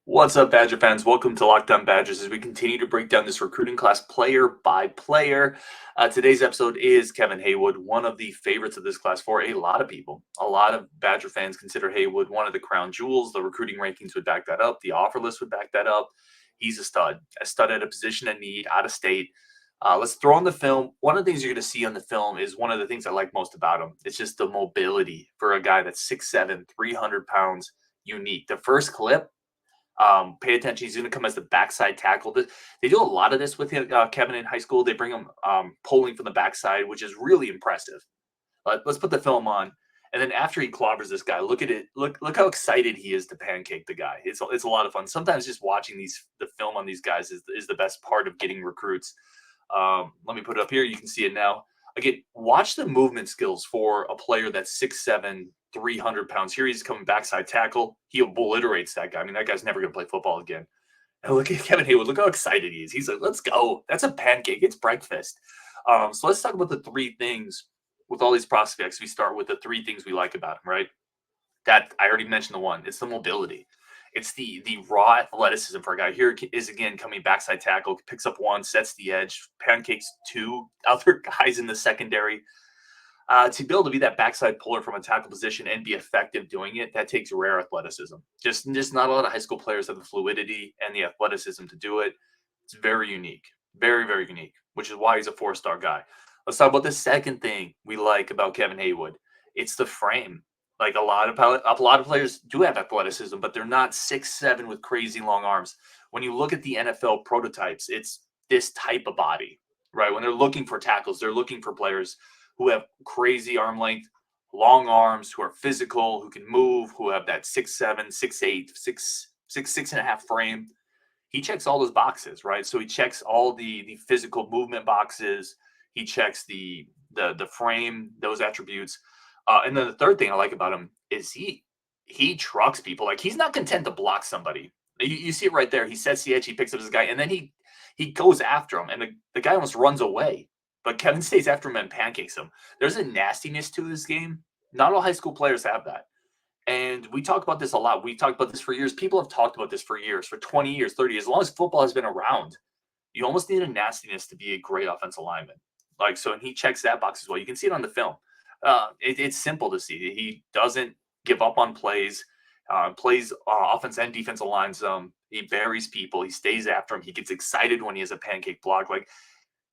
What's up, Badger fans? Welcome to Locked On Badgers as we continue to break down this recruiting class player by player. Today's episode is Kevin Heywood, one of the favorites of this class for a lot of people. A lot of Badger fans consider Heywood one of the crown jewels. The recruiting rankings would back that up. The offer list would back that up. He's a stud at a position of need, out of state. Let's throw on the film. One of the things you're going to see on the film is one of the things I like most about him. It's just the mobility for a guy that's 6'7", 300 pounds, unique. The first clip, pay attention. He's going to come as the backside tackle. They do a lot of this with him, Kevin in high school. They bring him pulling from the backside, which is really impressive. Let's put the film on. And then after he clobbers this guy, look at it. Look how excited he is to pancake the guy. It's a lot of fun. Sometimes just watching the film on these guys is the best part of getting recruits. Let me put it up here. You can see it now. Again, watch the movement skills for a player that's 6'7", 300 pounds. Here he's coming backside tackle. He obliterates that guy. I mean, that guy's never going to play football again. And look at Kevin Heywood. Look how excited he is. He's like, let's go. That's a pancake. It's breakfast. So let's talk about the three things with all these prospects. We start with the three things we like about him, right? That I already mentioned the one. It's the mobility. It's the raw athleticism for a guy. Here is again coming backside tackle, picks up one, sets the edge, pancakes two other guys in the secondary. To be able to be that backside puller from a tackle position and be effective doing it, that takes rare athleticism. Just not a lot of high school players have the fluidity and the athleticism to do it. It's very unique, very, very unique, which is why he's a four-star guy. Let's talk about the second thing we like about Kevin Heywood. It's the frame. Like a lot of players do have athleticism, but they're not 6'7" with crazy long arms. When you look at the NFL prototypes, it's this type of body, right? When they're looking for tackles, they're looking for players who have crazy arm length, long arms, who are physical, who can move, who have that 6'7", 6'8", 6'6.5" frame. He checks all those boxes, right? So he checks all the physical movement boxes. He checks the frame, those attributes. And then the third thing I like about him is he trucks people. Like, he's not content to block somebody. You see it right there. He sets the edge, he picks up his guy, and then he goes after him, and the guy almost runs away. But Kevin stays after him and pancakes him. There's a nastiness to this game. Not all high school players have that. And we talk about this a lot. We talked about this for years. People have talked about this for years, for 20 years, 30 years. As long as football has been around, you almost need a nastiness to be a great offensive lineman. Like, so, and he checks that box as well. You can see it on the film. It's simple to see. He doesn't give up on plays, plays offense and defensive lines. He buries people. He stays after him. He gets excited when he has a pancake block. Like,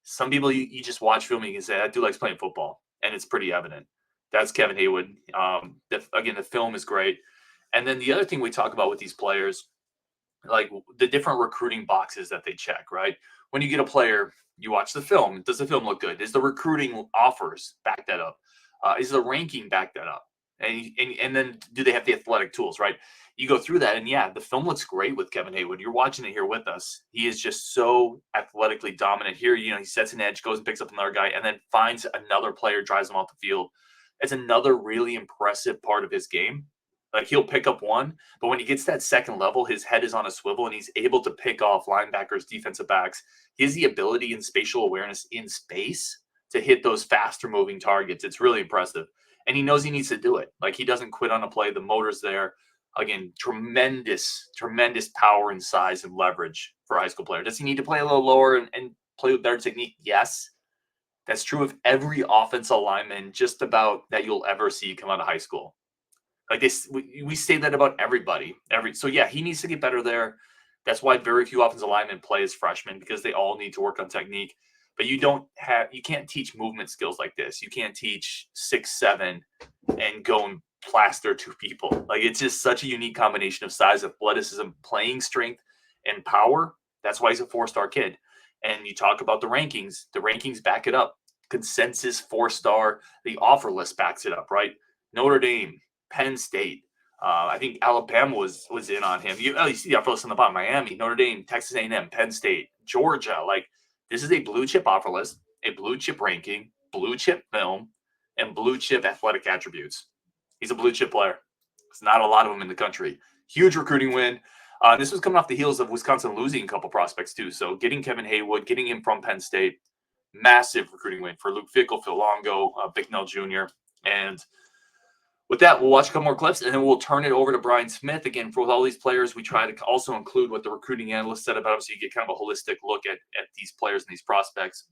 some people, you just watch film and you can say, that dude likes playing football, and it's pretty evident. That's Kevin Heywood. Again, the film is great. And then the other thing we talk about with these players, like the different recruiting boxes that they check, right? When you get a player, you watch the film. Does the film look good? Is the recruiting offers back that up? Is the ranking back that up? And then do they have the athletic tools, right? You go through that, and yeah, the film looks great with Kevin Heywood. You're watching it here with us. He is just so athletically dominant here. He sets an edge, goes and picks up another guy, and then finds another player, drives him off the field. It's another really impressive part of his game. Like, he'll pick up one, but when he gets that second level, his head is on a swivel, and he's able to pick off linebackers, defensive backs. He has the ability and spatial awareness in space to hit those faster moving targets. It's really impressive. And he knows he needs to do it. Like, he doesn't quit on a play. The motor's there. Again, tremendous power and size and leverage for a high school player. Does he need to play a little lower and play with better technique? Yes. That's true of every offensive lineman just about that you'll ever see come out of high school. Like this, we say that about everybody. So yeah, he needs to get better there. That's why very few offensive linemen play as freshmen, because they all need to work on technique. But you can't teach movement skills like this. You can't teach 6'7" and go and plaster two people. Like, it's just such a unique combination of size, athleticism, playing strength, and power. That's why he's a four-star kid. And you talk about the rankings. The rankings back it up. Consensus 4-star. The offer list backs it up, right? Notre Dame, Penn State. I think Alabama was in on him. You see the offer list on the bottom. Miami, Notre Dame, Texas A&M, Penn State, Georgia. Like, this is a blue chip offer list, a blue chip ranking, blue chip film, and blue chip athletic attributes. He's a blue chip player. There's not a lot of them in the country. Huge recruiting win. This was coming off the heels of Wisconsin losing a couple prospects too. So getting Kevin Heywood, getting him from Penn State, massive recruiting win for Luke Fickell, Phil Longo, Bicknell Jr., and With that, we'll watch a couple more clips, and then we'll turn it over to Brian Smith. Again, for with all these players, we try to also include what the recruiting analyst said about them, so you get kind of a holistic look at these players and these prospects.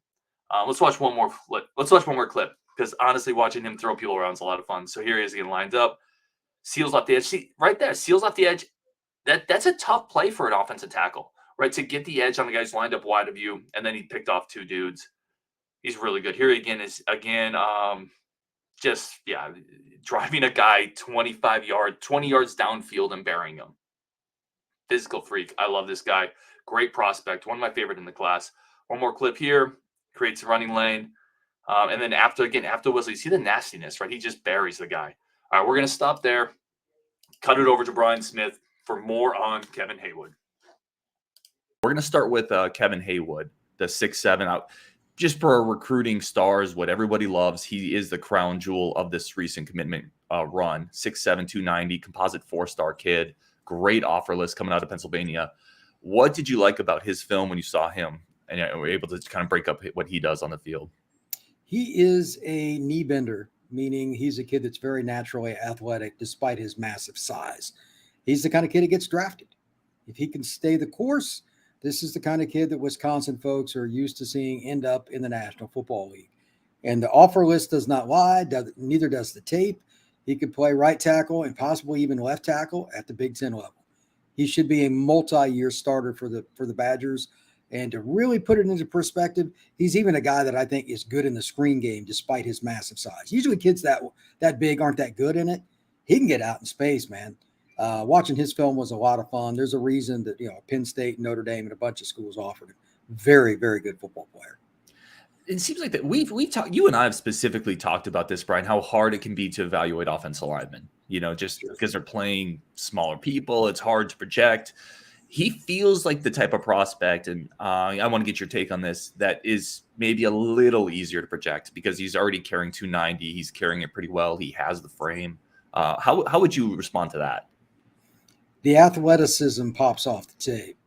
Let's watch one more clip. Because honestly, watching him throw people around is a lot of fun. So here he is again, lined up, seals off the edge. See, right there, seals off the edge. That's a tough play for an offensive tackle, right? To get the edge on the guys lined up wide of you, and then he picked off two dudes. He's really good. Here again is just driving a guy 20 yards downfield and burying him. Physical freak. I love this guy. Great prospect. One of my favorite in the class. One more clip here. Creates a running lane. And then after Wesley, see the nastiness, right? He just buries the guy. All right, we're going to stop there. Cut it over to Brian Smith for more on Kevin Heywood. We're going to start with Kevin Heywood, the 6'7" out. Just for recruiting stars, what everybody loves, he is the crown jewel of this recent commitment run. 6'7", 290, composite 4-star kid. Great offer list coming out of Pennsylvania. What did you like about his film when you saw him and were able to kind of break up what he does on the field? He is a knee bender, meaning he's a kid that's very naturally athletic despite his massive size. He's the kind of kid that gets drafted. If he can stay the course, this is the kind of kid that Wisconsin folks are used to seeing end up in the National Football League. And the offer list does not lie, neither does the tape. He could play right tackle and possibly even left tackle at the Big Ten level. He should be a multi-year starter for the Badgers. And to really put it into perspective, he's even a guy that I think is good in the screen game despite his massive size. Usually kids that big aren't that good in it. He can get out in space, man. Watching his film was a lot of fun. There's a reason that, Penn State, Notre Dame, and a bunch of schools offered him. Very, very good football player. It seems like that we talked. You and I have specifically talked about this, Brian. How hard it can be to evaluate offensive linemen. Just because they're playing smaller people, it's hard to project. He feels like the type of prospect, and I want to get your take on this, that is maybe a little easier to project because he's already carrying 290. He's carrying it pretty well. He has the frame. How would you respond to that? The athleticism pops off the tape.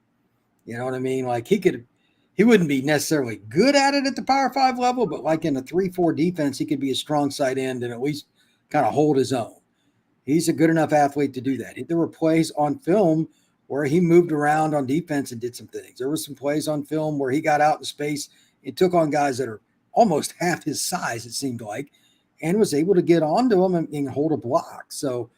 You know what I mean? Like he wouldn't be necessarily good at it at the Power 5 level, but like in a 3-4 defense, he could be a strong side end and at least kind of hold his own. He's a good enough athlete to do that. There were plays on film where he moved around on defense and did some things. There were some plays on film where he got out in space and took on guys that are almost half his size, it seemed like, and was able to get onto them and hold a block. So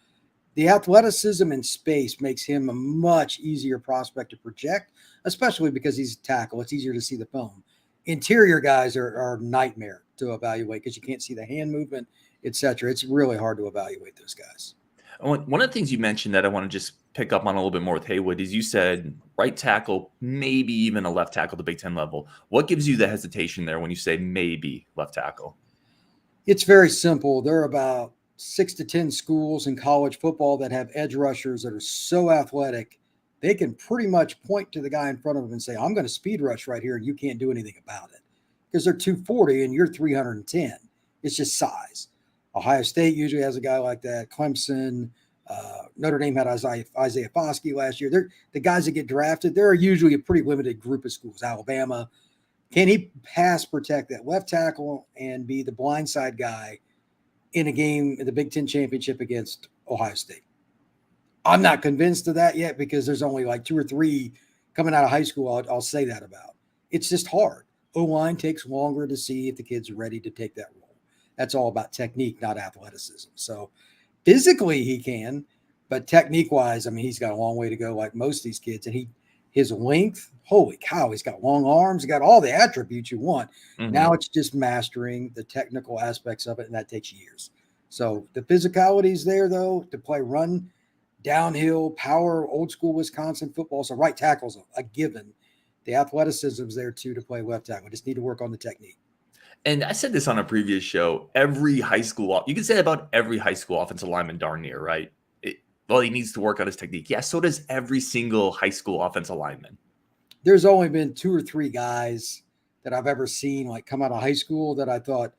the athleticism in space makes him a much easier prospect to project, especially because he's a tackle. It's easier to see the film. Interior guys are a nightmare to evaluate because you can't see the hand movement, etc. It's really hard to evaluate those guys. One of the things you mentioned that I want to just pick up on a little bit more with Heywood is you said right tackle, maybe even a left tackle at the Big Ten level. What gives you the hesitation there when you say maybe left tackle? It's very simple. There are about 6 to 10 schools in college football that have edge rushers that are so athletic, they can pretty much point to the guy in front of them and say, I'm going to speed rush right here, and you can't do anything about it because they're 240 and you're 310. It's just size. Ohio State usually has a guy like that. Clemson, Notre Dame had Isaiah Foskey last year. They're the guys that get drafted. There are usually a pretty limited group of schools. Alabama. Can he pass protect that left tackle and be the blindside guy in a game in the Big Ten championship against Ohio State? I'm not convinced of that yet because there's only like 2 or 3 coming out of high school I'll say that about. It's just hard. O-line takes longer to see if the kid's ready to take that role. That's all about technique, not athleticism. So physically he can, but technique-wise, I mean, he's got a long way to go like most of these kids. And his length, holy cow, he's got long arms. He's got all the attributes you want. Mm-hmm. Now it's just mastering the technical aspects of it, and that takes years. So the physicality is there, though, to play run, downhill, power, old school Wisconsin football. So right tackle's a given. The athleticism is there, too, to play left tackle. We just need to work on the technique. And I said this on a previous show, every high school, you can say about every high school offensive lineman darn near, right? He needs to work on his technique. Yeah, so does every single high school offensive lineman. There's only been 2 or 3 guys that I've ever seen like come out of high school that I thought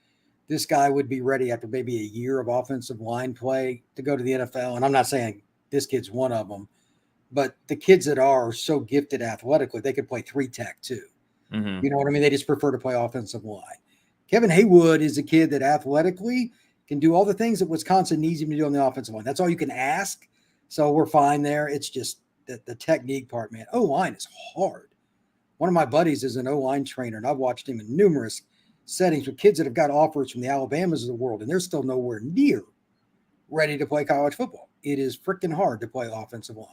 this guy would be ready after maybe a year of offensive line play to go to the NFL. And I'm not saying this kid's one of them, but the kids that are so gifted athletically, they could play 3-tech too. Mm-hmm. You know what I mean? They just prefer to play offensive line. Kevin Heywood is a kid that athletically can do all the things that Wisconsin needs him to do on the offensive line. That's all you can ask. So we're fine there. It's just the technique part, man. O-line is hard. One of my buddies is an O-line trainer, and I've watched him in numerous settings with kids that have got offers from the Alabamas of the world, and they're still nowhere near ready to play college football. It is freaking hard to play offensive line.